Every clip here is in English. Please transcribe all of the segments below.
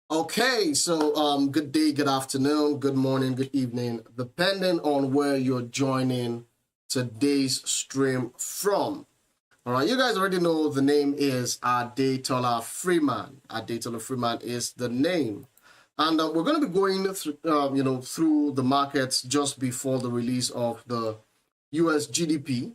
Okay, so good day, good afternoon, good morning, good evening, depending on where you're joining today's stream from. All right, you guys already know the name is Adetola Freeman. Adetola Freeman is the name. And we're going to be going through, through the markets just before the release of the US GDP.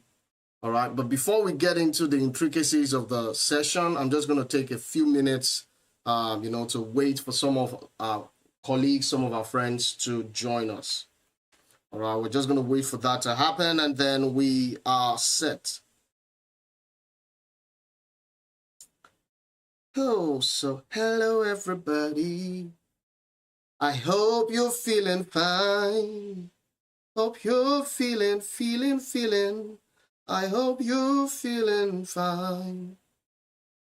All right, but before we get into the intricacies of the session, I'm just going to take a few minutes to wait for some of our colleagues, some of our friends to join us. All right, we're just going to wait for that to happen, and then we are set. Oh, so hello, everybody. I hope you're feeling fine. Hope you're feeling. I hope you're feeling fine.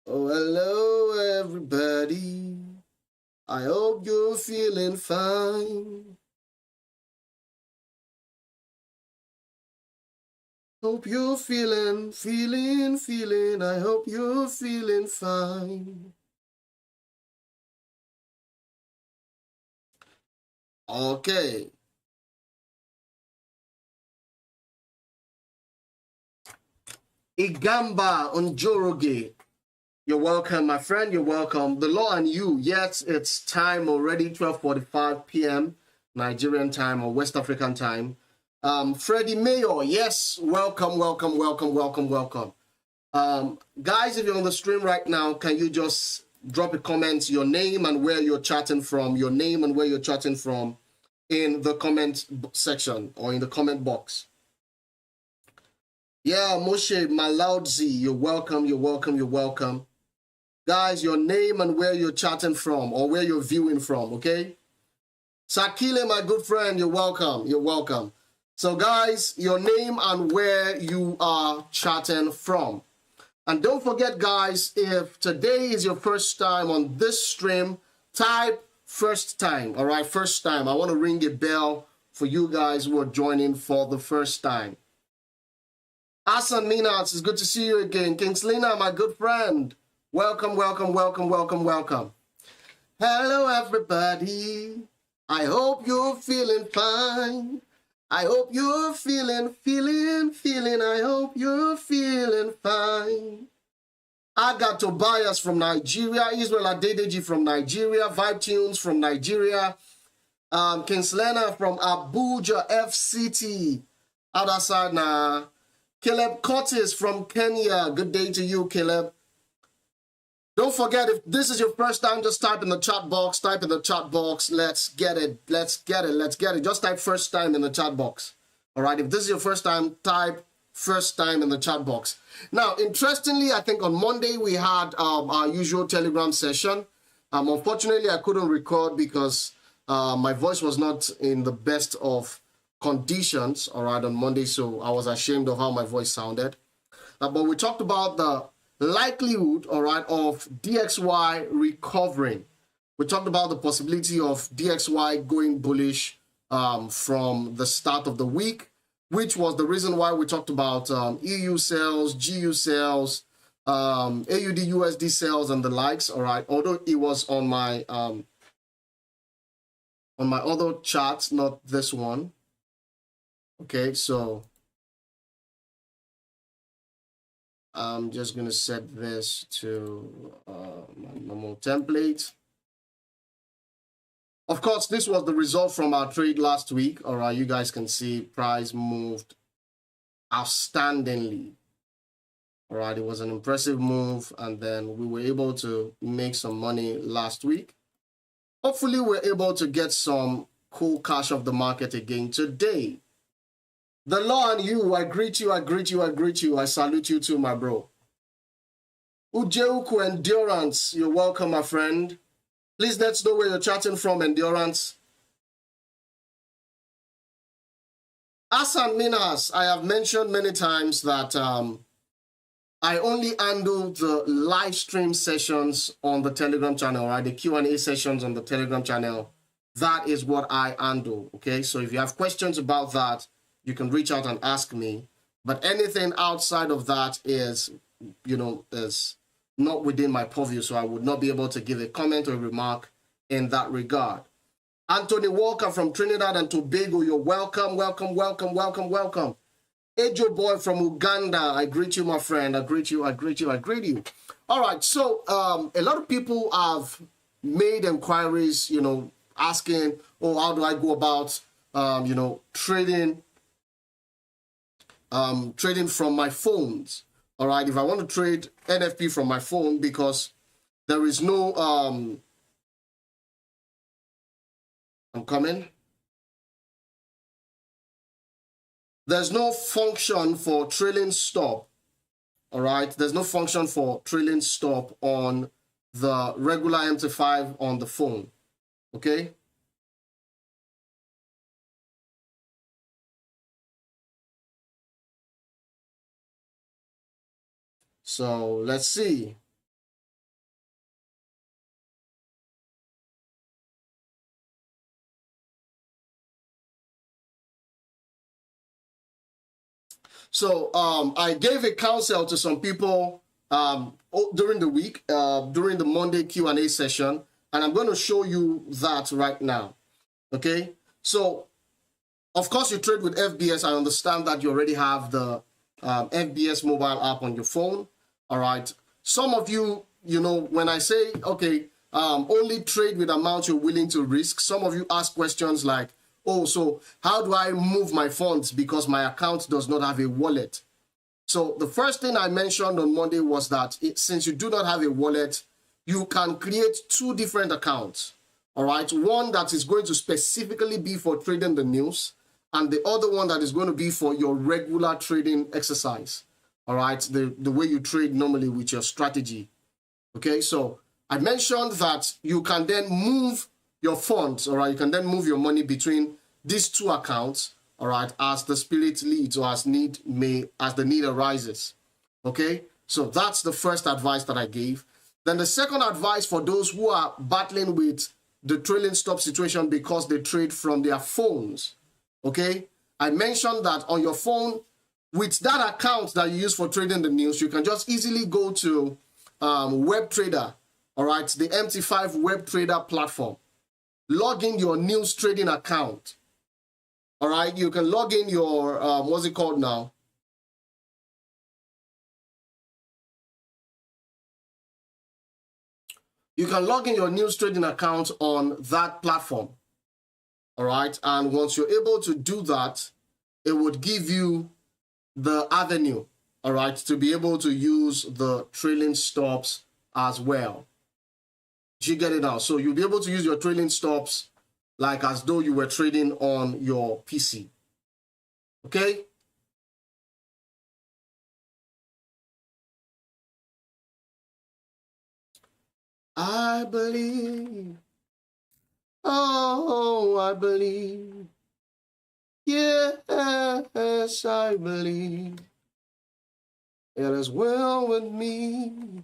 Oh, hello, everybody. I hope you're feeling fine. Hope you're feeling. I hope you're feeling fine. Okay. Igamba Njoroge. You're welcome, my friend. You're welcome. The law and you. Yes, it's time already, 12:45 p.m. Nigerian time or West African time. Freddie Mayor. Yes, welcome. Guys, if you're on the stream right now, can you just drop a comment, your name and where you're chatting from, in the comment section or in the comment box. Yeah, Moshe Malaudzi, you're welcome. Guys, your name and where you're chatting from or where you're viewing from, okay? Sakile, my good friend, you're welcome. So guys, your name and where you are chatting from. And don't forget, guys, if today is your first time on this stream, type first time, all right? First time. I want to ring a bell for you guys who are joining for the first time. Asan Minas, it's good to see you again. Kingslina, my good friend. Welcome. Hello, everybody. I hope you're feeling fine. I hope you're feeling. I hope you're feeling fine. I got Tobias from Nigeria, Israel Adedeji from Nigeria, Vibe Tunes from Nigeria, Kingslena from Abuja, FCT. Other side now. Caleb Curtis from Kenya. Good day to you, Caleb. Don't forget, if this is your first time, just type in the chat box. Let's get it. Just type first time in the chat box. All right. If this is your first time, type first time in the chat box. Now, interestingly, I think on Monday we had our usual Telegram session. Unfortunately, I couldn't record because my voice was not in the best of conditions, all right, on Monday, so I was ashamed of how my voice sounded. But we talked about the likelihood, all right, of DXY recovering. We talked about the possibility of DXY going bullish from the start of the week, which was the reason why we talked about EU sales, GU sales, AUD USD sales, and the likes, all right, although it was on my other chart, not this one. Okay, so I'm just going to set this to my normal template. Of course, this was the result from our trade last week. All right, you guys can see price moved outstandingly. All right, it was an impressive move, and then we were able to make some money last week. Hopefully, we're able to get some cool cash off the market again today. The law and you, I greet you. I salute you too, my bro. Ujeuku Endurance, you're welcome, my friend. Please let's know where you're chatting from, Endurance. Asan Minas, I have mentioned many times that I only handle the live stream sessions on the Telegram channel, right? The Q&A sessions on the Telegram channel. That is what I handle, okay? So if you have questions about that, you can reach out and ask me. But anything outside of that is not within my purview. So I would not be able to give a comment or a remark in that regard. Anthony Walker from Trinidad and Tobago, you're welcome, welcome, welcome, welcome, welcome. Ejo Boy from Uganda, I greet you, my friend. I greet you, I greet you, I greet you. All right, so a lot of people have made inquiries, you know, asking, oh, how do I go about, you know, trading from my phones? All right, if I want to trade NFP from my phone, because there is no, I'm coming. There's no function for trailing stop. All right, there's no function for trailing stop on the regular MT5 on the phone. Okay. So let's see. So I gave a counsel to some people during the week, during the Monday Q&A session, and I'm going to show you that right now. Okay, so of course you trade with FBS. I understand that you already have the FBS mobile app on your phone. All right, some of you, you know, when I say, okay, only trade with amount you're willing to risk, some of you ask questions like, oh, so how do I move my funds because my account does not have a wallet? So the first thing I mentioned on Monday was that since you do not have a wallet, you can create two different accounts. All right, one that is going to specifically be for trading the news, and the other one that is going to be for your regular trading exercise. All right, the way you trade normally with your strategy. Okay, so I mentioned that you can then move your funds, all right, you can then move your money between these two accounts, all right, as the spirit leads or as the need arises. Okay, so that's the first advice that I gave. Then the second advice for those who are battling with the trailing stop situation because they trade from their phones. Okay, I mentioned that on your phone, with that account that you use for trading the news, you can just easily go to WebTrader, all right, the MT5 WebTrader platform. Log in your news trading account. All right, you can log in your, what's it called now? You can log in your news trading account on that platform. All right, and once you're able to do that, it would give you the avenue, all right, to be able to use the trailing stops as well. Do you get it now? So you'll be able to use your trailing stops like as though you were trading on your PC. Okay? I believe. Oh, I believe. Yes, I believe. It is well with me.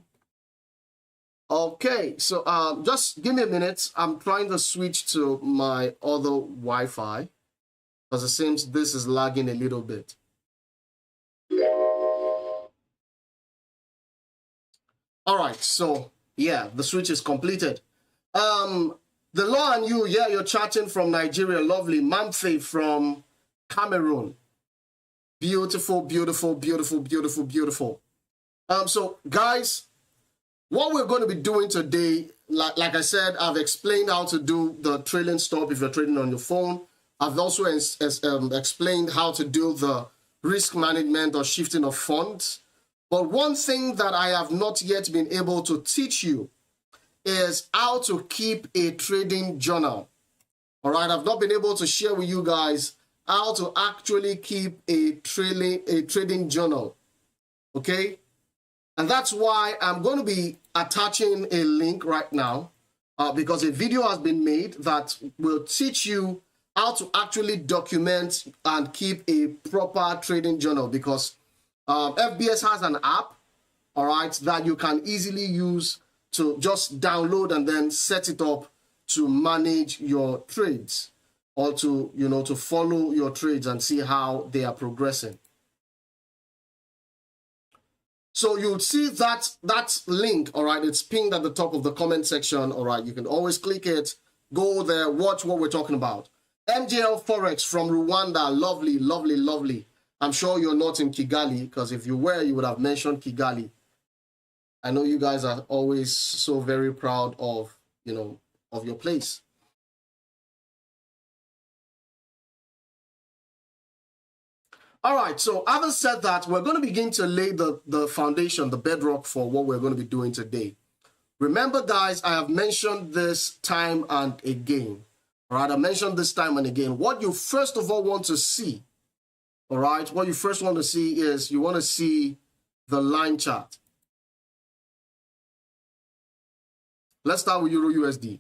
Okay, so just give me a minute. I'm trying to switch to my other Wi-Fi because it seems this is lagging a little bit. All right, so yeah, the switch is completed. The law and you, yeah, you're chatting from Nigeria. Lovely. Mamfe from Cameroon. Beautiful, beautiful, beautiful, beautiful, beautiful. So guys, what we're going to be doing today, like I said, I've explained how to do the trailing stop if you're trading on your phone. I've also explained how to do the risk management or shifting of funds. But one thing that I have not yet been able to teach you is how to keep a trading journal. All right, I've not been able to share with you guys how to actually keep a trading journal. Okay, and that's why I'm going to be attaching a link right now because a video has been made that will teach you how to actually document and keep a proper trading journal, because FBS has an app, all right, that you can easily use to just download and then set it up to manage your trades, or to, you know, to follow your trades and see how they are progressing. So you'll see that link, all right? It's pinned at the top of the comment section, all right? You can always click it, go there, watch what we're talking about. MJL Forex from Rwanda, lovely, lovely, lovely. I'm sure you're not in Kigali, because if you were, you would have mentioned Kigali. I know you guys are always so very proud of, you know, of your place. All right, so having said that, we're going to begin to lay the foundation, the bedrock for what we're going to be doing today. Remember, guys, I have mentioned this time and again. All right, I mentioned this time and again. What you first of all want to see, all right, what you first want to see is you want to see the line chart. Let's start with Euro USD.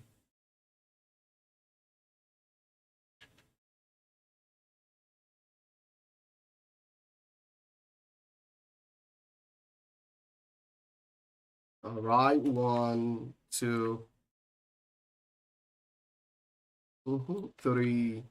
All right, 1, 2, 3.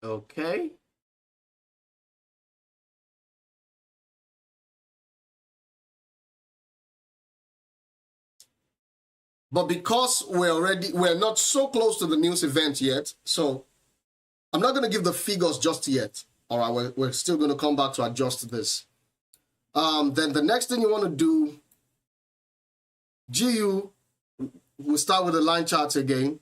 Okay. But because we're not so close to the news event yet, so I'm not going to give the figures just yet. All right, we're still going to come back to adjust this. Then the next thing you want to do, GU, we'll start with the line charts again.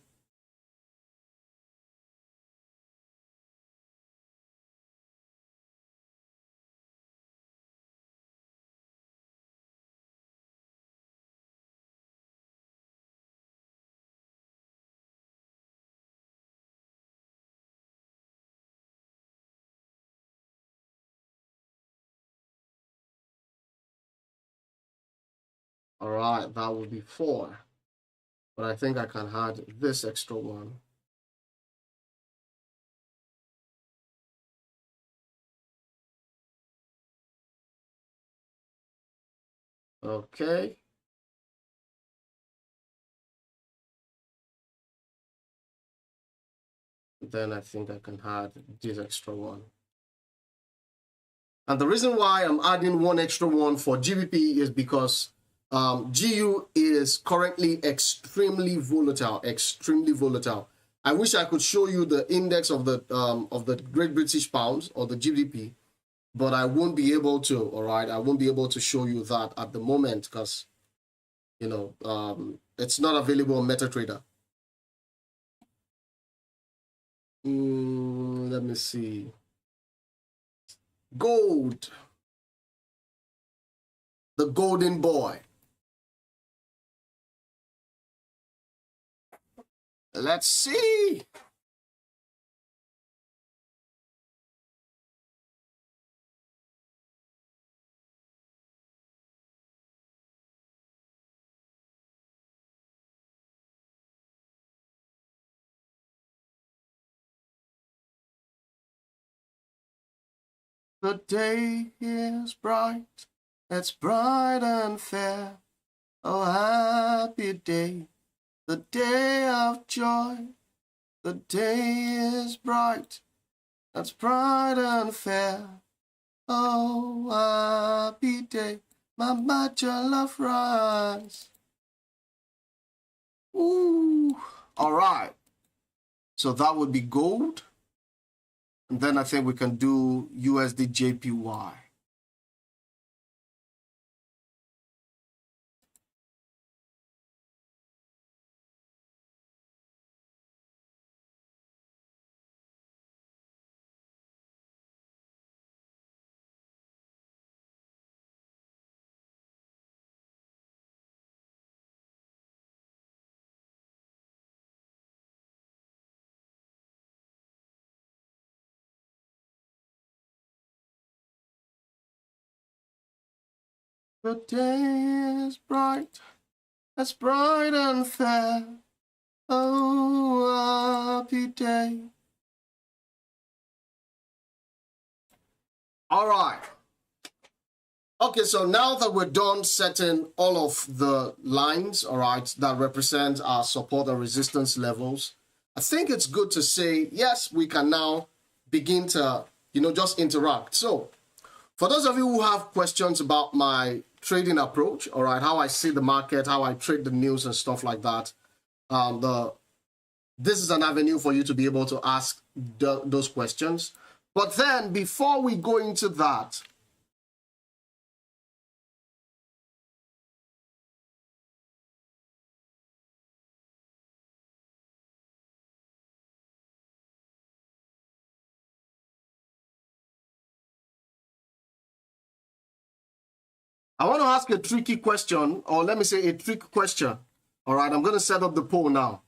All right, that will be 4. But I think I can add this extra one. Okay. Then I think I can add this extra one. And the reason why I'm adding one extra one for GBP is because GU is currently extremely volatile, extremely volatile. I wish I could show you the index of the Great British Pounds or the GDP, but I won't be able to, all right? I won't be able to show you that at the moment because, you know, it's not available on MetaTrader. Let me see. Gold. The golden boy. Let's see. The day is bright, it's bright and fair. Oh, happy day, the day of joy. The day is bright, it's bright and fair. Oh, happy day, my jollof rice. Ooh, all right. So that would be gold. And then I think we can do USD JPY. The day is bright, it's bright and fair. Oh, happy day. All right. Okay, so now that we're done setting all of the lines, all right, that represent our support and resistance levels, I think it's good to say, yes, we can now begin to, just interact. So for those of you who have questions about my trading approach, all right, how I see the market, how I trade the news and stuff like that, this is an avenue for you to be able to ask those questions. But then before we go into that, I want to ask a tricky question, or let me say a trick question. All right, I'm going to set up the poll now.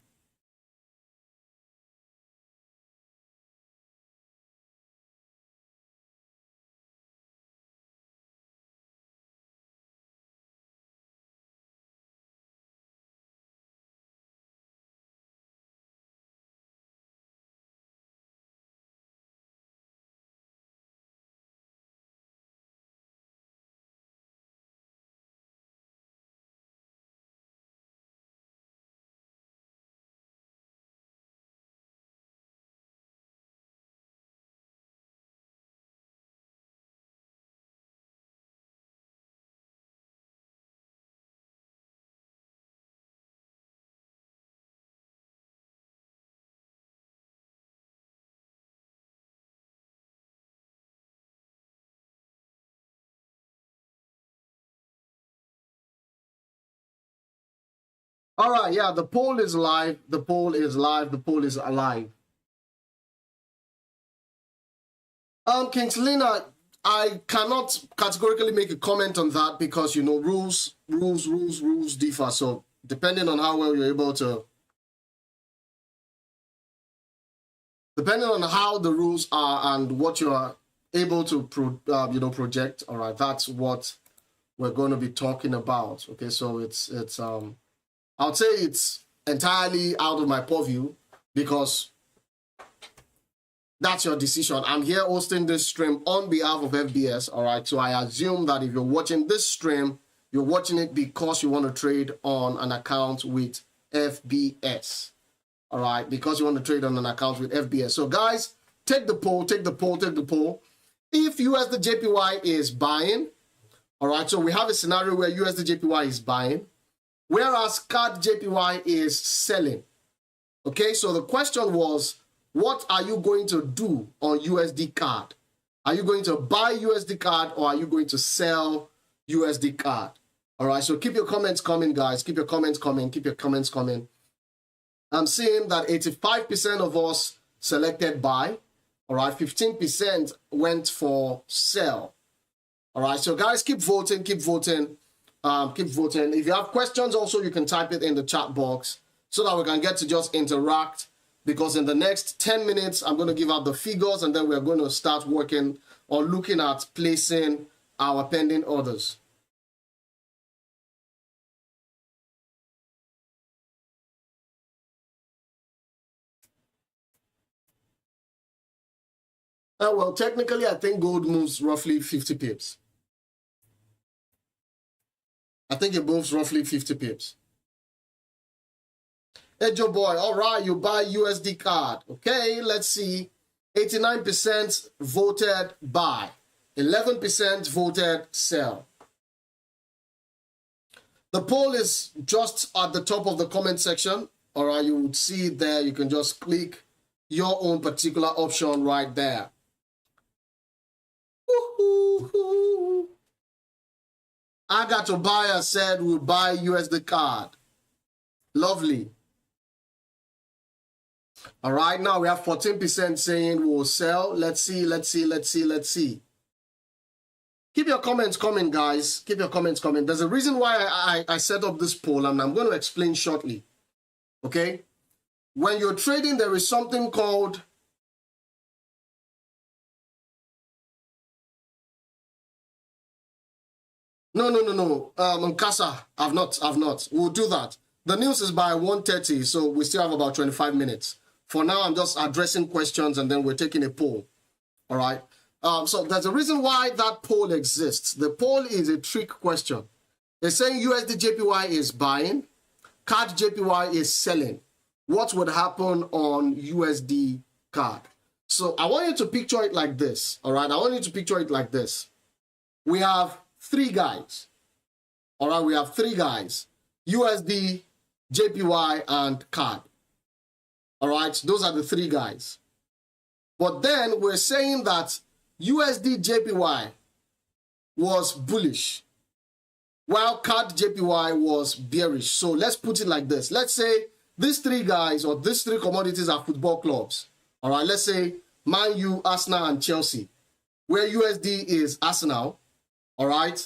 All right, yeah, the poll is live. The poll is live. The poll is alive. Kingslina, I cannot categorically make a comment on that because, rules differ. So depending on how well you're able to, depending on how the rules are and what you are able to, project, all right, that's what we're going to be talking about. Okay, so it's I would say it's entirely out of my purview because that's your decision. I'm here hosting this stream on behalf of FBS, all right? So I assume that if you're watching this stream, you're watching it because you want to trade on an account with FBS, all right? Because you want to trade on an account with FBS. So guys, take the poll, take the poll, take the poll. If USD/JPY is buying, all right, so we have a scenario where USD/JPY is buying, whereas CAD/JPY is selling. Okay, so the question was, what are you going to do on USD CAD? Are you going to buy USD CAD or are you going to sell USD CAD? All right, so keep your comments coming, guys. Keep your comments coming. Keep your comments coming. I'm seeing that 85% of us selected buy. All right, 15% went for sell. All right, so guys, keep voting, keep voting. Keep voting. If you have questions also, you can type it in the chat box so that we can get to just interact, because in the next 10 minutes, I'm going to give out the figures and then we're going to start working or looking at placing our pending orders. Well, technically, I think gold moves roughly 50 pips. I think it moves roughly 50 pips. Hey, Joe boy, all right, you buy USD CAD. Okay, let's see. 89% voted buy. 11% voted sell. The poll is just at the top of the comment section. All right, you would see it there. You can just click your own particular option right there. Adetola said we'll buy USD CAD. Lovely. All right, now we have 14% saying we'll sell. Let's see. Keep your comments coming, guys. Keep your comments coming. There's a reason why I set up this poll, and I'm going to explain shortly. Okay? When you're trading, there is something called No. Nkasa, I've not. We'll do that. The news is by 1:30, so we still have about 25 minutes. For now, I'm just addressing questions and then we're taking a poll. All right. So there's a reason why that poll exists. The poll is a trick question. They're saying USD JPY is buying, CAD JPY is selling. What would happen on USD CAD? So I want you to picture it like this, all right? I want you to picture it like this. We have three guys, all right? We have three guys, USD, JPY, and CAD, all right? Those are the three guys. But then we're saying that USD JPY was bullish, while CAD JPY was bearish. So let's put it like this. Let's say these three guys or these three commodities are football clubs. All right, let's say Man U, Arsenal, and Chelsea, where USD is Arsenal. All right,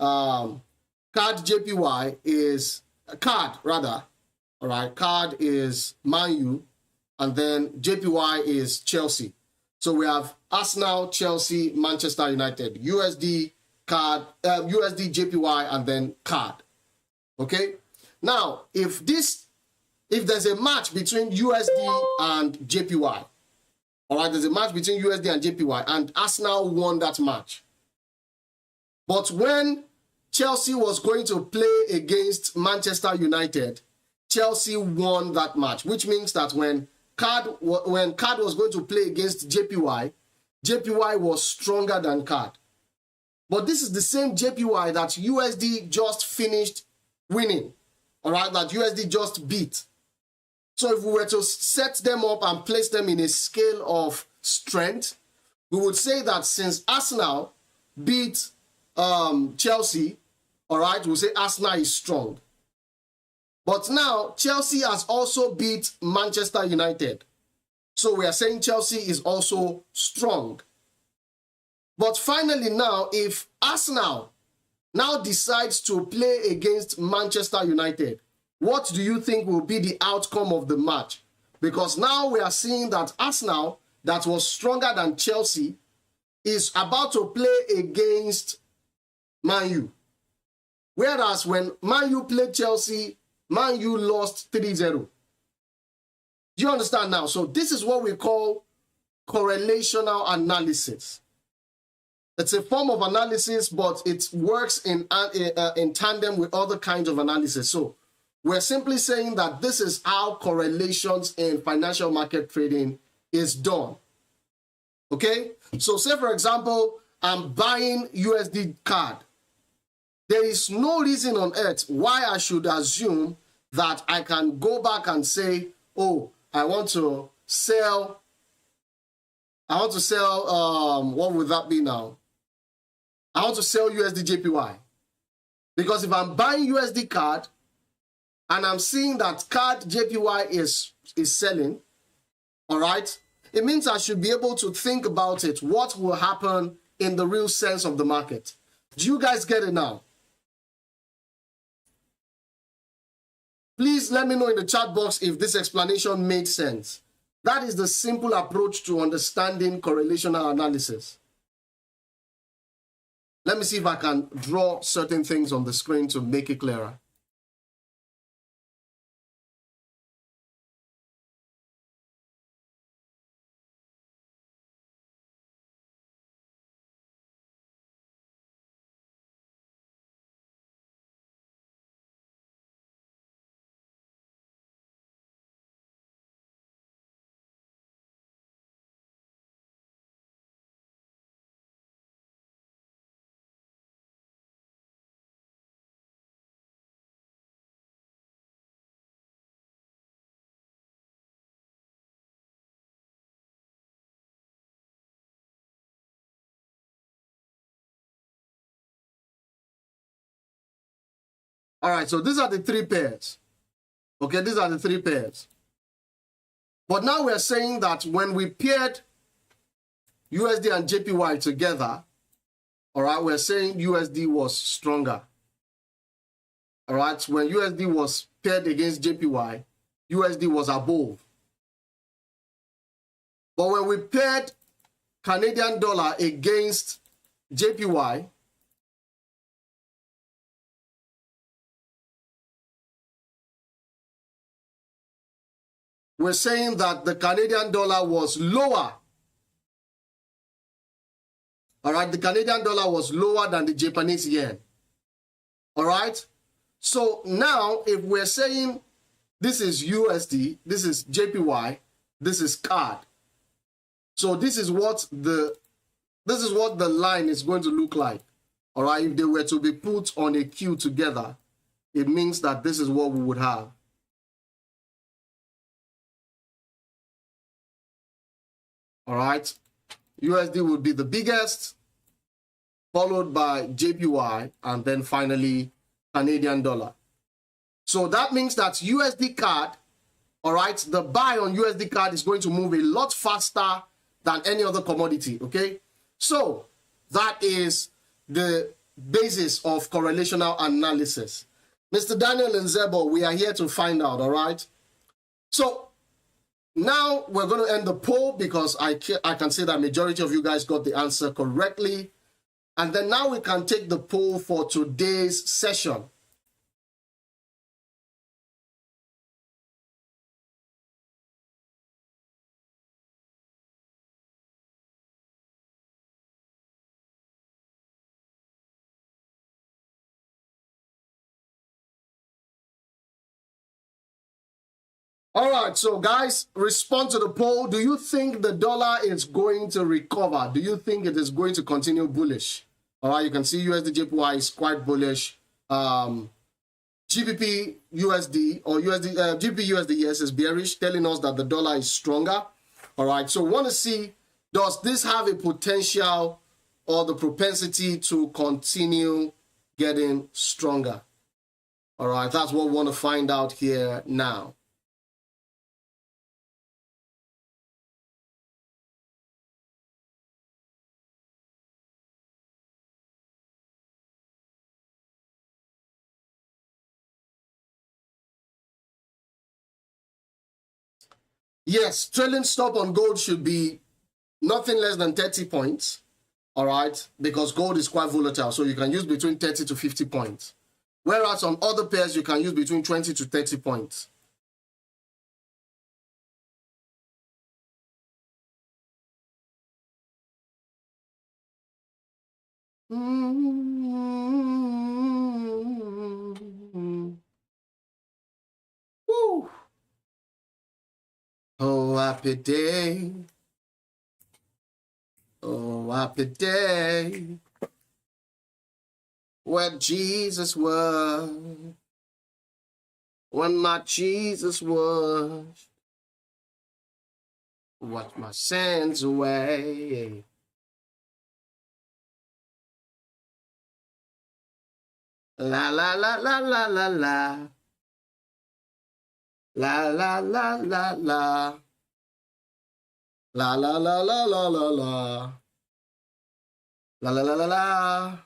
CAD JPY is CAD rather. All right, CAD is Man U, and then JPY is Chelsea. So we have Arsenal, Chelsea, Manchester United, USD, CAD, USD, JPY, and then CAD. Okay. Now, if there's a match between USD and JPY, all right, there's a match between USD and JPY, and Arsenal won that match. But when Chelsea was going to play against Manchester United, Chelsea won that match, which means that when CAD was going to play against JPY, JPY was stronger than CAD. But this is the same JPY that USD just finished winning, all right, that USD just beat. So if we were to set them up and place them in a scale of strength, we would say that since Arsenal beat Chelsea, all right, we'll say Arsenal is strong. But now Chelsea has also beat Manchester United. So we are saying Chelsea is also strong. But finally now, if Arsenal now decides to play against Manchester United, what do you think will be the outcome of the match? Because now we are seeing that Arsenal, that was stronger than Chelsea, is about to play against Man U. Whereas when Man U played Chelsea, Man U lost 3-0. Do you understand now? So this is what we call correlational analysis. It's a form of analysis, but it works in tandem with other kinds of analysis. So we're simply saying that this is how correlations in financial market trading is done. Okay? So say, for example, I'm buying USD CAD. There is no reason on earth why I should assume that I can go back and say, oh, I want to sell, what would that be now? I want to sell USD JPY. Because if I'm buying USD CAD and I'm seeing that CAD JPY is selling, all right, it means I should be able to think about it. What will happen in the real sense of the market? Do you guys get it now? Please let me know in the chat box if this explanation made sense. That is the simple approach to understanding correlational analysis. Let me see if I can draw certain things on the screen to make it clearer. All right, so these are the three pairs. Okay, these are the three pairs. But now we're saying that when we paired USD and JPY together, all right, we're saying USD was stronger. All right, when USD was paired against JPY, USD was above. But when we paired Canadian dollar against JPY, we're saying that the Canadian dollar was lower All right, the Canadian dollar was lower than the Japanese yen. All right, so now if we're saying this is USD, this is JPY, this is CAD. So this is what the line is going to look like. All right, if they were to be put on a queue together, it means that this is what we would have. All right, USD would be the biggest, followed by JPY, and then finally Canadian dollar. So that means that USD CAD, all right, the buy on USD CAD is going to move a lot faster than any other commodity, okay? So that is the basis of correlational analysis. Mr. Daniel Nzebo, we are here to find out, all right? So now we're going to end the poll because I can say that majority of you guys got the answer correctly. And then now we can take the poll for today's session. All right, so guys, respond to the poll. Do you think the dollar is going to recover? Do you think it is going to continue bullish? All right, you can see USD JPY is quite bullish. GBP USD or GBP USD, yes, is bearish, telling us that the dollar is stronger. All right, so we want to see, does this have a potential or the propensity to continue getting stronger? All right, that's what we want to find out here now. Yes, trailing stop on gold should be nothing less than 30 points, all right, because gold is quite volatile, so you can use between 30 to 50 points. Whereas on other pairs, you can use between 20 to 30 points. Woo. Oh, happy day. Oh, happy day. Where Jesus was. When my Jesus was. Wash my sins away. La la la la la la la. La la la la la. La la la la la la la. La la la la la.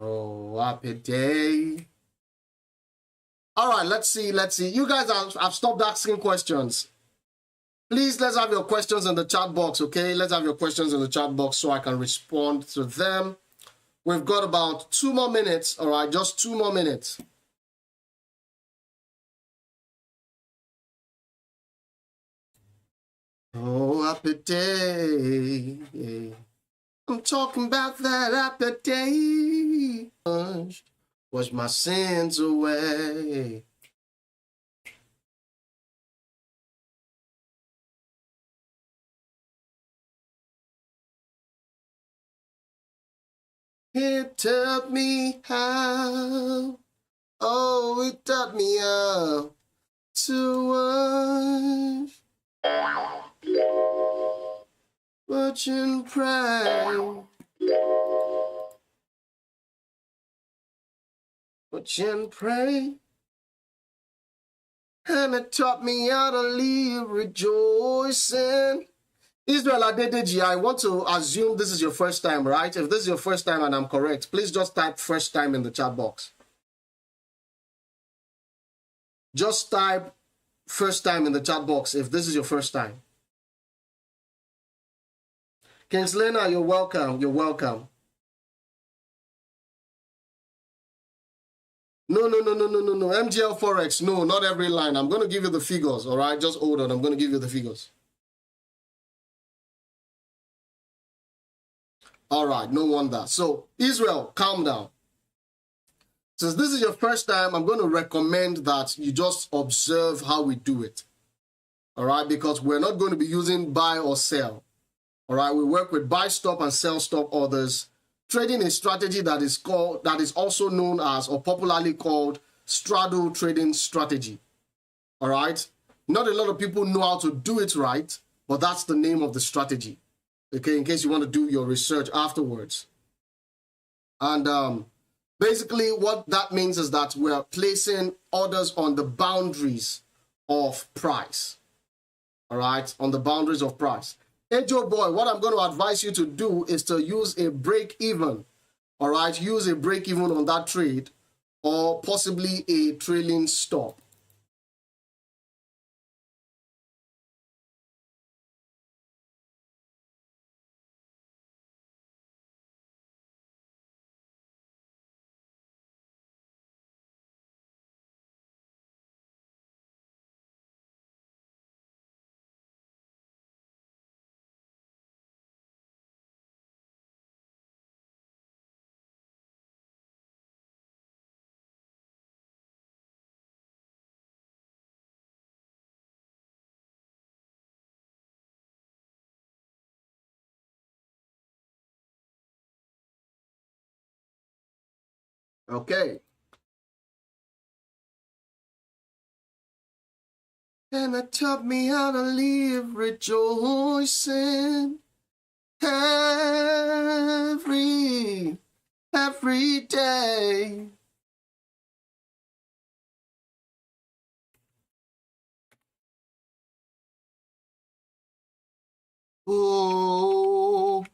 Oh, happy day. All right, let's see. You guys have stopped asking questions. Please, let's have your questions in the chat box, okay? Let's have your questions in the chat box so I can respond to them. We've got about 2 more minutes, all right? Just 2 more minutes. Oh, happy day. I'm talking about that happy day. Wash my sins away. He taught me how. Oh, he taught me how to wash. Watch and pray. Watch and pray. And it taught me how to live rejoicing. Israel Adedeji, I want to assume this is your first time, right? If this is your first time and I'm correct, please just type first time in the chat box. Just type first time in the chat box if this is your first time. Kinslena, you're welcome. You're welcome. No. MGL Forex, no, not every line. I'm going to give you the figures, all right? Just hold on. I'm going to give you the figures. All right, no wonder. So, Israel, calm down. Since this is your first time, I'm going to recommend that you just observe how we do it. All right, because we're not going to be using buy or sell. All right, we work with buy stop and sell stop orders, trading a strategy that is also known as, or popularly called, straddle trading strategy. All right, not a lot of people know how to do it right, but that's the name of the strategy. Okay, in case you want to do your research afterwards. And basically what that means is that we're placing orders on the boundaries of price. All right, on the boundaries of price. Hey, Joe boy, what I'm going to advise you to do is to use a break even. All right, use a break even on that trade, or possibly a trailing stop. Okay. And it taught me how to live rejoicing every day. Oh,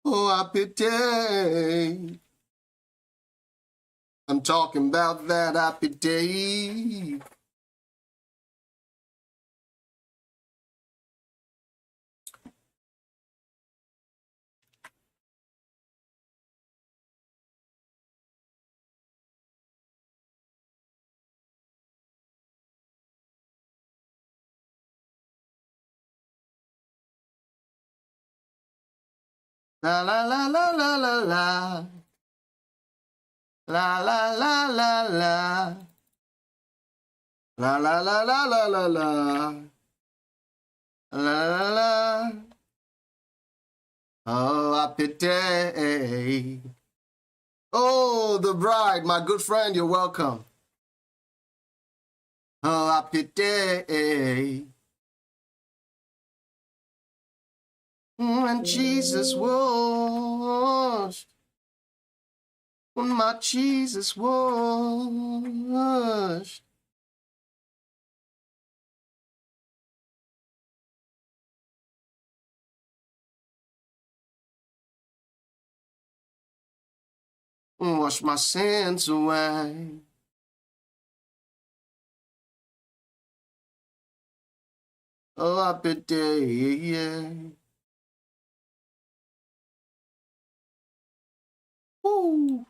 oh, happy day. I'm talking about that happy day. La la la la la la la. La la la la la. La la la la la la la. La la la. Oh, happy day. Oh, the bride, my good friend, you're welcome. Oh, happy day. When Jesus washed, when my Jesus washed. Wash my sins away. Oh, happy day. Woo.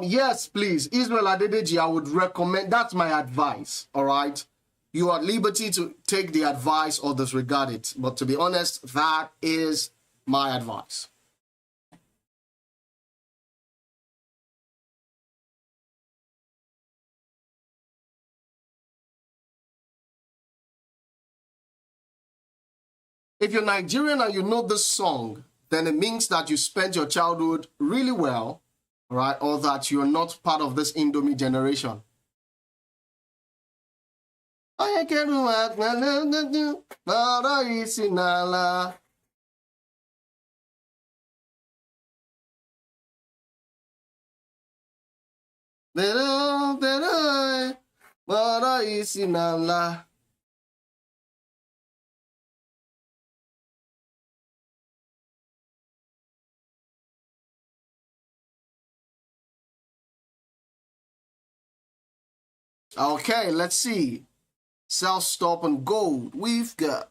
Yes, please. Israel Adedeji, I would recommend, that's my advice, all right? You are at liberty to take the advice or disregard it. But to be honest, that is my advice. If you're Nigerian and you know this song, then it means that you spent your childhood really well, right? Or that you're not part of this Indomie generation. I can work, okay, let's see. Sell stop on gold. We've got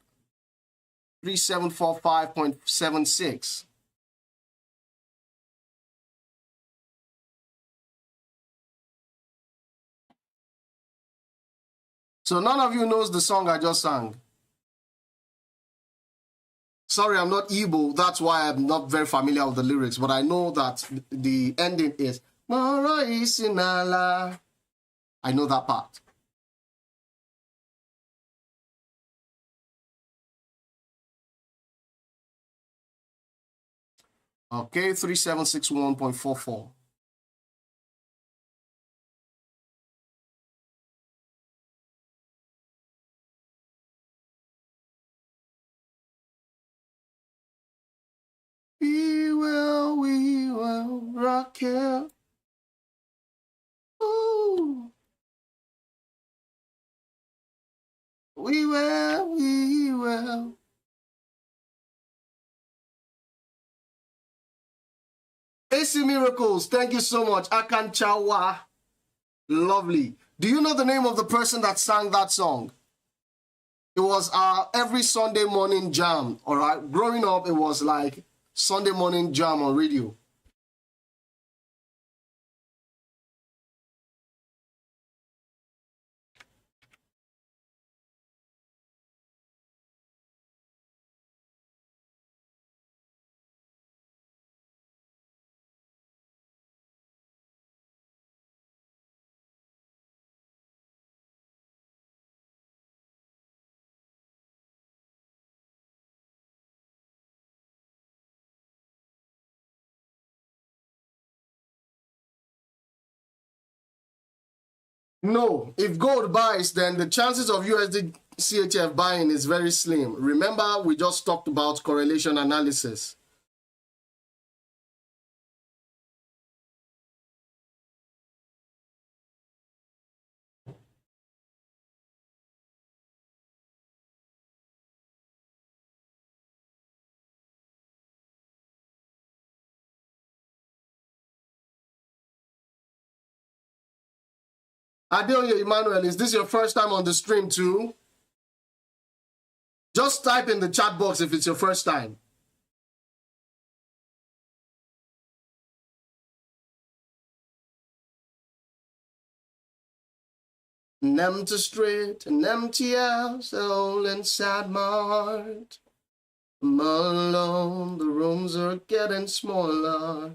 3745.76. So none of you knows the song I just sang. Sorry, I'm not Igbo. That's why I'm not very familiar with the lyrics. But I know that the ending is Moro Isinala. I know that part. Okay, 3761.44. We will rock you. Ooh. We will. AC Miracles, thank you so much. Akanchawa. Lovely. Do you know the name of the person that sang that song? It was every Sunday morning jam, all right? Growing up, it was like Sunday morning jam on radio. No, if gold buys, then the chances of USD CHF buying is very slim. Remember, we just talked about correlation analysis. Adetola Emmanuel, is this your first time on the stream too? Just type in the chat box if it's your first time. An empty street, an empty house, all inside my heart. I'm all alone, the rooms are getting smaller.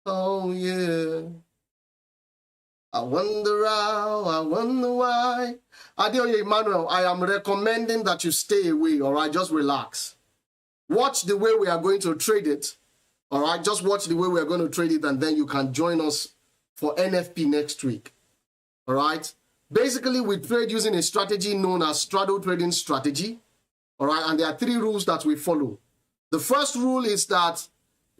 Oh yeah. I wonder how, I wonder why. Adetola Emmanuel, I am recommending that you stay away, all right? Just relax. Watch the way we are going to trade it, all right? Just watch the way we are going to trade it, and then you can join us for NFP next week, all right? Basically, we trade using a strategy known as straddle trading strategy, all right? And there are 3 rules that we follow. The first rule is that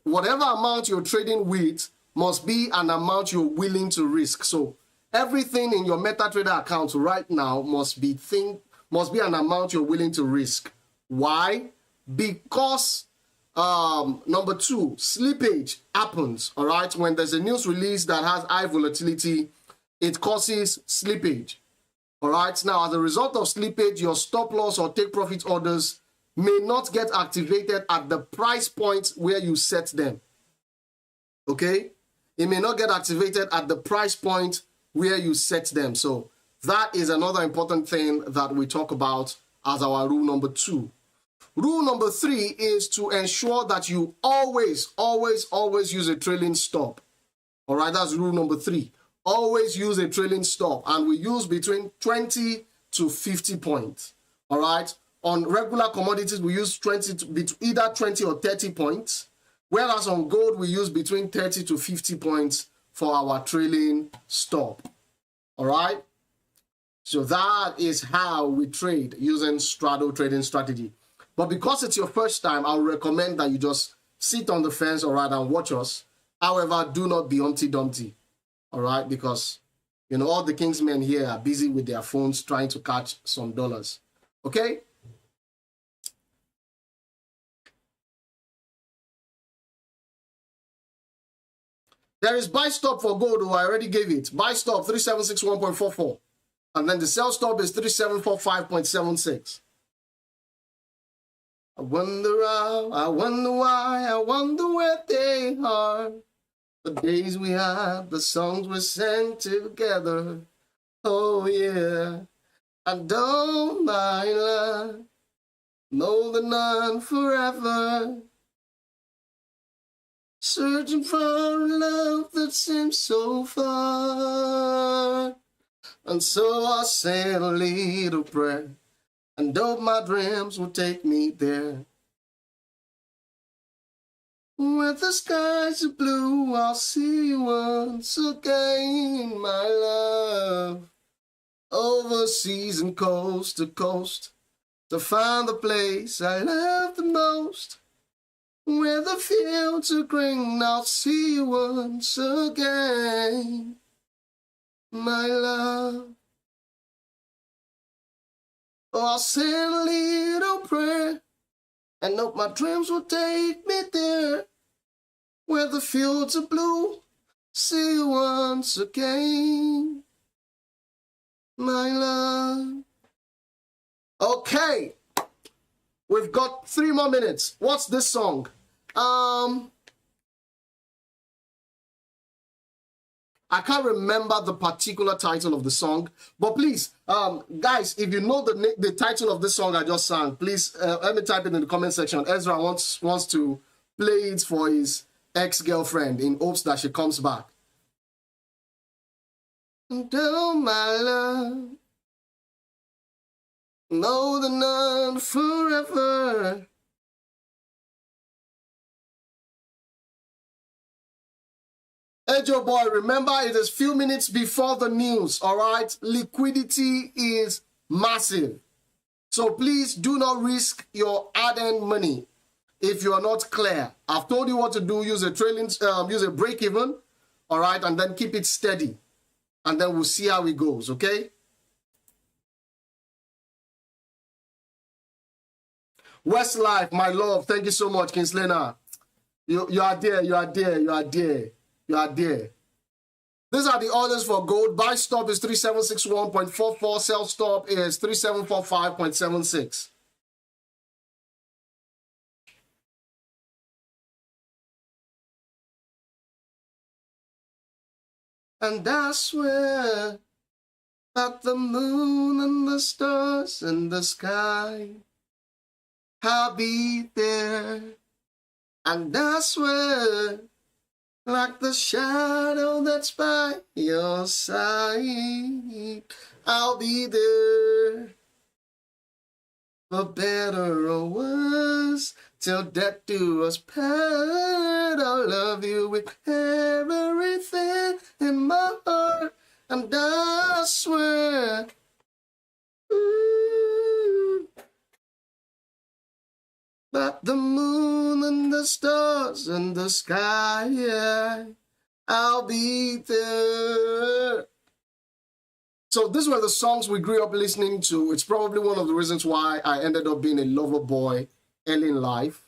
whatever amount you're trading with must be an amount you're willing to risk. So everything in your MetaTrader account right now must be an amount you're willing to risk. Why? Because number 2, slippage happens, all right? When there's a news release that has high volatility, it causes slippage, all right? Now, as a result of slippage, your stop loss or take profit orders may not get activated at the price point where you set them, okay? It may not get activated at the price point where you set them. So that is another important thing that we talk about as our rule number 2. Rule number 3 is to ensure that you always use a trailing stop. All right, that's rule number 3. Always use a trailing stop, and we use between 20 to 50 points. All right, on regular commodities, we use either 20 or 30 points. Whereas on gold, we use between 30 to 50 points for our trailing stop. All right? So that is how we trade using straddle trading strategy. But because it's your first time, I would recommend that you just sit on the fence, all right, and watch us. However, do not be Humpty Dumpty, all right? Because, you know, all the Kingsmen here are busy with their phones trying to catch some dollars. Okay? There is buy stop for gold, I already gave it. Buy stop 3761.44. And then the sell stop is 3745.76. I wonder how, I wonder why, I wonder where they are. The days we had, the songs we sang together. Oh yeah. And oh, my love, know the none forever. Searching for a love that seems so far. And so I said a little prayer, and hope my dreams will take me there. Where the skies are blue, I'll see you once again, my love. Overseas and coast to coast, to find the place I love the most. Where the fields are green, I'll see you once again, my love. Oh, I'll send a little prayer, and hope my dreams will take me there. Where the fields are blue, see you once again, my love. Okay, we've got 3 more minutes. What's this song? I can't remember the particular title of the song, but please, guys, if you know the title of this song I just sang, please let me type it in the comment section. Ezra wants to play it for his ex-girlfriend in hopes that she comes back. And oh, my love, know the none forever. Hey, Joe boy, remember it is few minutes before the news, all right? Liquidity is massive. So please do not risk your hard-earned money if you are not clear. I've told you what to do. Use a break even, all right? And then keep it steady. And then we'll see how it goes, okay? Westlife, my love, thank you so much, Kinslena. You are there, you are there, you are there. You are there. These are the orders for gold. Buy stop is 3761.44. Sell stop is 3745.76. And I swear that the moon and the stars in the sky, I'll be there. And I swear, like the shadow that's by your side, I'll be there. For better or worse, till death do us part, I'll love you with everything in my heart. And I swear, that the moon and the stars in the sky, yeah, I'll be there. So these were the songs we grew up listening to. It's probably one of the reasons why I ended up being a lover boy early in life,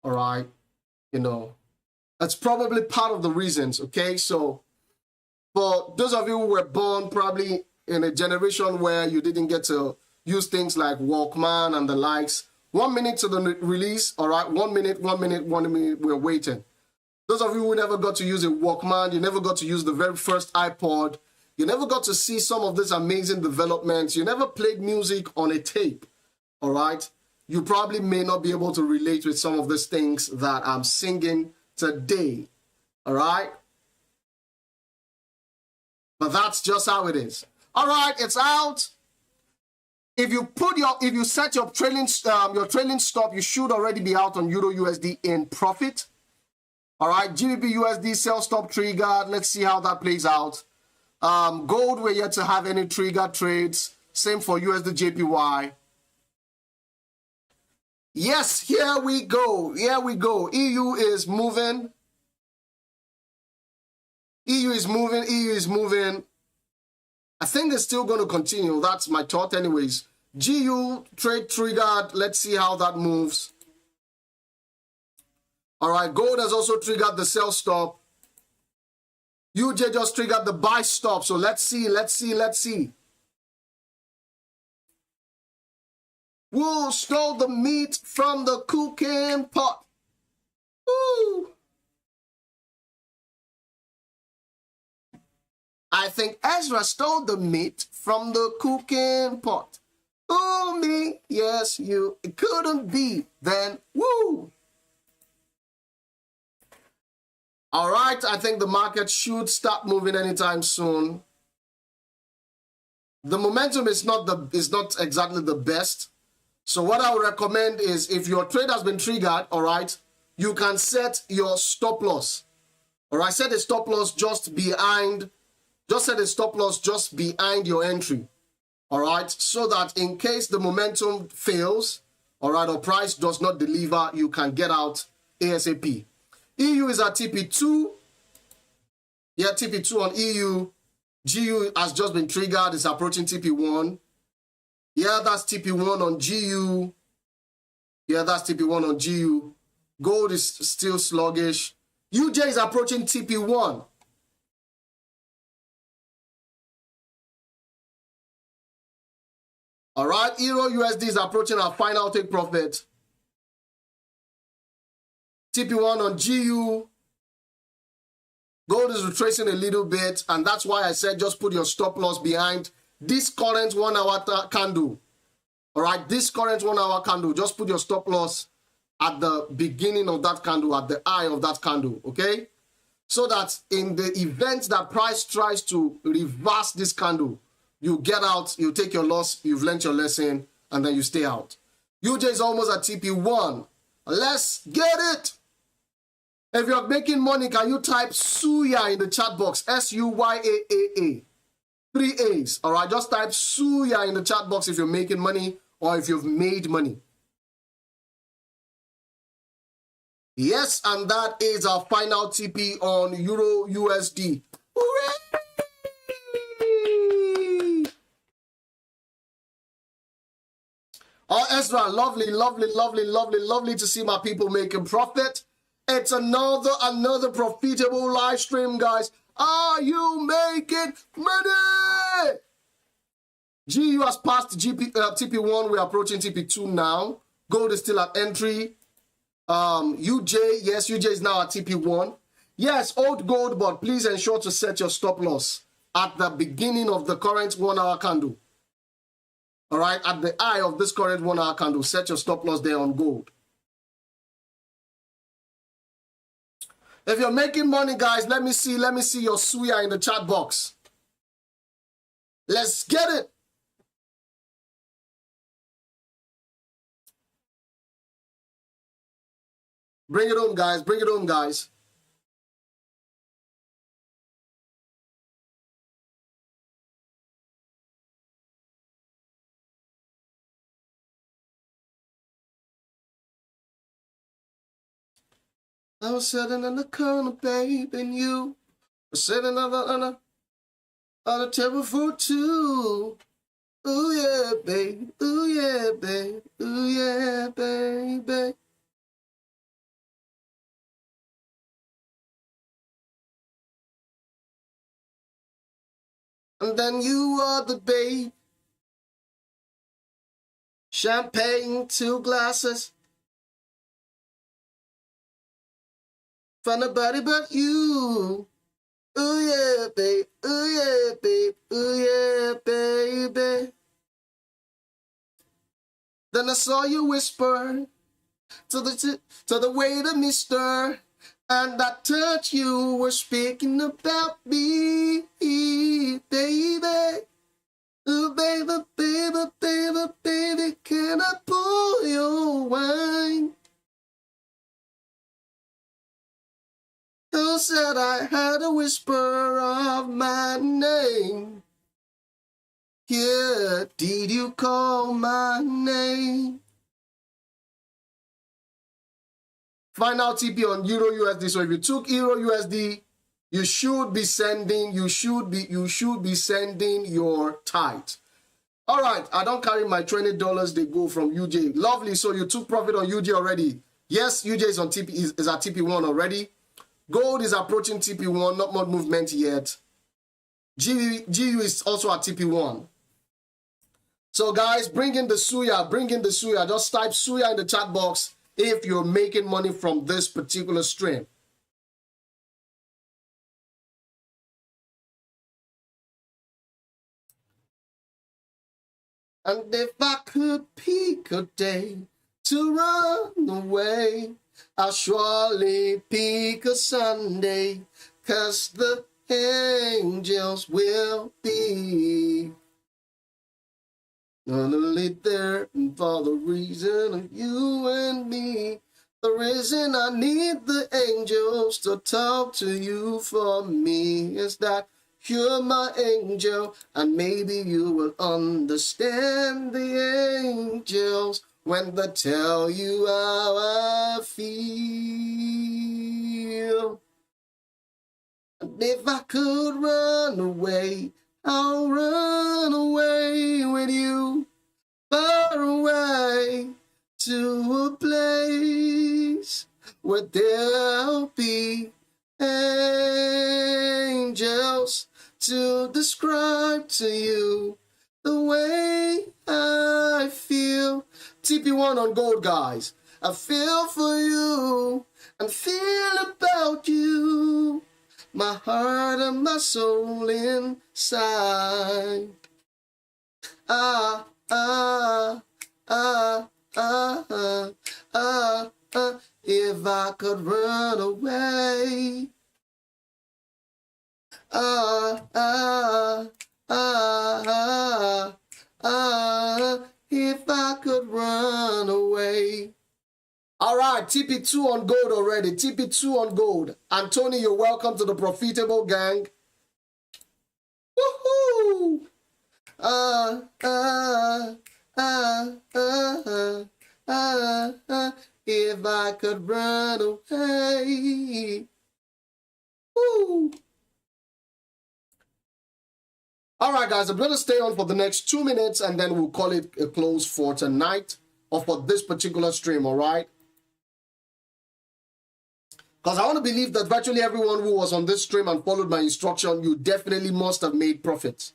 all right? You know, that's probably part of the reasons, okay? So for those of you who were born probably in a generation where you didn't get to use things like Walkman and the likes, 1 minute to the release, all right? 1 minute, we're waiting. Those of you who never got to use a Walkman, you never got to use the very first iPod, you never got to see some of these amazing developments, you never played music on a tape, all right? You probably may not be able to relate with some of these things that I'm singing today, all right? But that's just how it is. All right, it's out. If you set your trailing stop, you should already be out on Euro USD in profit. All right, GDP USD sell stop triggered. Let's see how that plays out. Gold, we're yet to have any trigger trades. Same for USD JPY. Yes, here we go. Here we go. EU is moving. EU is moving. EU is moving. I think it's still going to continue. That's my thought anyways. GU trade triggered. Let's see how that moves. All right, gold has also triggered the sell stop. UJ just triggered the buy stop. So let's see. Who stole the meat from the cooking pot? Ooh. I think Ezra stole the meat from the cooking pot. Ooh, me, yes, you. It couldn't be then. Woo! All right, I think the market should start moving anytime soon. The momentum is not exactly the best. So what I would recommend is if your trade has been triggered, all right, you can set your stop loss. All right, set a stop loss just behind your entry. All right, so that in case the momentum fails, all right, or price does not deliver, you can get out ASAP. EU is at TP2. Yeah, TP2 on EU. GU has just been triggered. It's approaching TP1. Yeah, that's TP1 on GU. Yeah, that's TP1 on GU. Gold is still sluggish. UJ is approaching TP1. All right, Euro USD is approaching our final take profit. TP1 on GU. Gold is retracing a little bit, and that's why I said just put your stop loss behind this current 1 hour candle. All right, this current 1 hour candle, just put your stop loss at the beginning of that candle, at the eye of that candle, okay? So that in the event that price tries to reverse this candle, you get out, you take your loss, you've learned your lesson, and then you stay out. UJ is almost at TP1. Let's get it. If you're making money, can you type Suya in the chat box? S-U-Y-A-A-A. 3 A's. All right, just type Suya in the chat box if you're making money or if you've made money. Yes, and that is our final TP on Euro USD. Hooray! Oh, Ezra, lovely, lovely, lovely, lovely, lovely to see my people making profit. It's another profitable live stream, guys. Are you making money? GU has passed TP1. We're approaching TP2 now. Gold is still at entry. UJ, yes, UJ is now at TP1. Yes, old gold, but please ensure to set your stop loss at the beginning of the current 1 hour candle. All right, at the eye of this current 1 hour candle, set your stop loss there on gold. If you're making money, guys, let me see your Suya in the chat box. Let's get it. Bring it home, guys. Bring it home, guys. I was sitting in the corner, babe, and you were sitting on the table for two. Ooh, yeah, babe. Ooh, yeah, babe. Ooh, yeah, baby. And then you are the babe. Champagne, 2 glasses. For nobody but you. Ooh, yeah, babe. Ooh, yeah, babe. Ooh, yeah, baby. Then I saw you whisper to the waiter, mister. And I touched you were speaking about me, baby. Ooh, baby, baby, baby, baby, can I pour your wine? Who said I had a whisper of my name? Yeah, did you call my name? Final TP on Euro USD. So if you took Euro USD, you should be sending your tithe. All right, I don't carry my $20. They go from UJ. Lovely. So you took profit on UJ already. Yes, UJ is on TP is at TP1 already. Gold is approaching TP1, not much movement yet. GU is also at TP1. So guys, bring in the Suya, Just type Suya in the chat box if you're making money from this particular stream. And if I could pick a day to run away, I'll surely pick a Sunday, 'cause the angels will be only there for the reason of you and me. The reason I need the angels to talk to you for me is that you're my angel, and maybe you will understand the angels when they tell you how I feel. And if I could run away, I'll run away with you, far away to a place where there'll be angels to describe to you the way I feel. TP1 on gold, guys. I feel for you and feel about you, my heart and my soul inside. Ah, ah, ah, ah, ah, ah, ah. If I could run away. Ah, ah, ah, ah, ah. If I could run away. All right, TP2 on gold already. TP2 on gold. Anthony, you're welcome to the profitable gang. Woohoo! Ah, ah, ah, ah, ah, ah. If I could run away. Woo! All right, guys, I'm going to stay on for the next 2 minutes, and then we'll call it a close for tonight or for this particular stream, all right? Because I want to believe that virtually everyone who was on this stream and followed my instruction, you definitely must have made profits.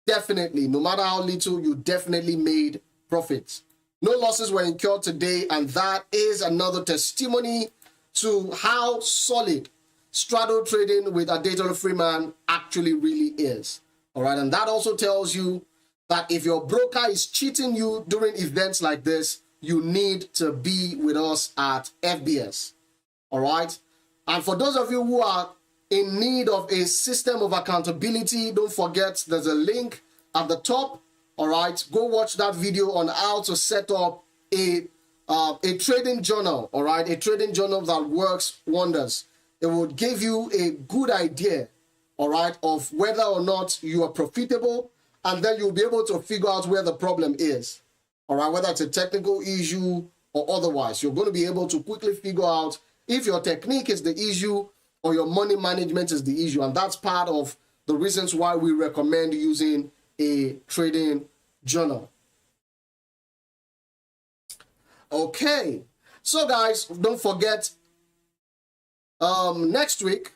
Definitely. No matter how little, you definitely made profits. No losses were incurred today, and that is another testimony to how solid straddle trading with Adetola Freeman actually really is. All right, and that also tells you that if your broker is cheating you during events like this, you need to be with us at FBS. All right, and for those of you who are in need of a system of accountability, don't forget there's a link at the top. All right, go watch that video on how to set up a trading journal. All right, a trading journal that works wonders. It will give you a good idea, all right, of whether or not you are profitable, and then you'll be able to figure out where the problem is. All right, whether it's a technical issue or otherwise, you're going to be able to quickly figure out if your technique is the issue or your money management is the issue. And that's part of the reasons why we recommend using a trading journal. Okay, so guys, don't forget, next week,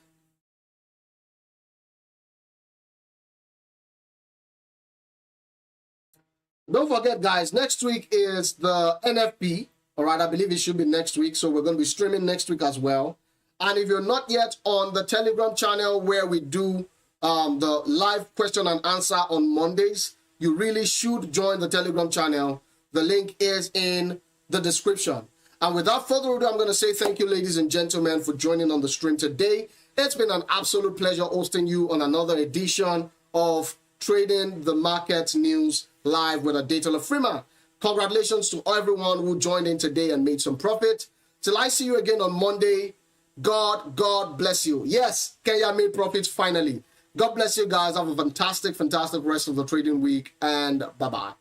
don't forget, guys, next week is the NFP. All right, I believe it should be next week. So we're going to be streaming next week as well. And if you're not yet on the Telegram channel where we do the live question and answer on Mondays, you really should join the Telegram channel. The link is in the description. And without further ado, I'm going to say thank you, ladies and gentlemen, for joining on the stream today. It's been an absolute pleasure hosting you on another edition of Trading the Market News Live with Adetola Freeman. Congratulations to everyone who joined in today and made some profit. Till I see you again on Monday, God bless you. Yes, Kenya made profits finally. God bless you guys. Have a fantastic rest of the trading week, and bye-bye.